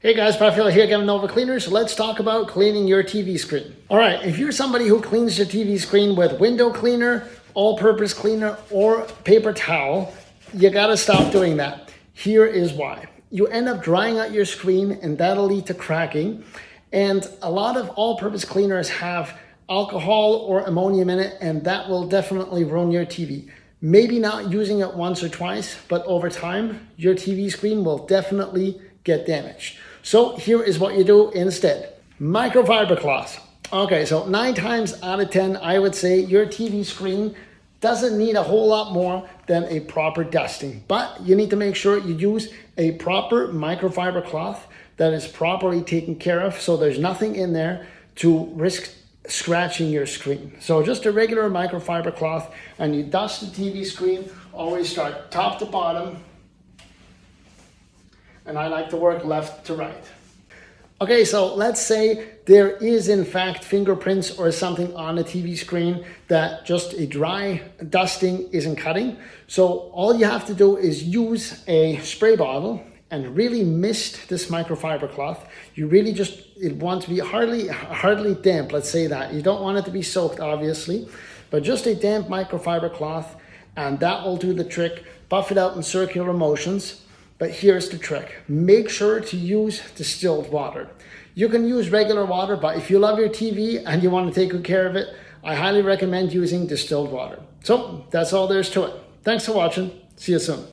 Hey guys, Raphael here, Gavin Nova Cleaners. Let's talk about cleaning your TV screen. All right, if you're somebody who cleans your TV screen with window cleaner, all-purpose cleaner, or paper towel, you gotta stop doing that. Here is why. You end up drying out your screen and that'll lead to cracking. And a lot of all-purpose cleaners have alcohol or ammonium in it, and that will definitely ruin your TV. Maybe not using it once or twice, but over time, your TV screen will definitely get damaged. So here is what you do instead. Microfiber cloth. Okay, so 9 times out of 10, I would say your TV screen doesn't need a whole lot more than a proper dusting, but you need to make sure you use a proper microfiber cloth that is properly taken care of, so there's nothing in there to risk scratching your screen. So just a regular microfiber cloth, and you dust the TV screen. Always start top to bottom, and I like to work left to right. Okay, so let's say there is in fact fingerprints or something on the TV screen that just a dry dusting isn't cutting. So all you have to do is use a spray bottle and really mist this microfiber cloth. You really just, it wants to be hardly damp, let's say that. You don't want it to be soaked, obviously, but just a damp microfiber cloth, and that will do the trick. Buff it out in circular motions. But here's the trick. Make sure to use distilled water. You can use regular water, but if you love your TV and you want to take good care of it, I highly recommend using distilled water. So that's all there is to it. Thanks for watching. See you soon.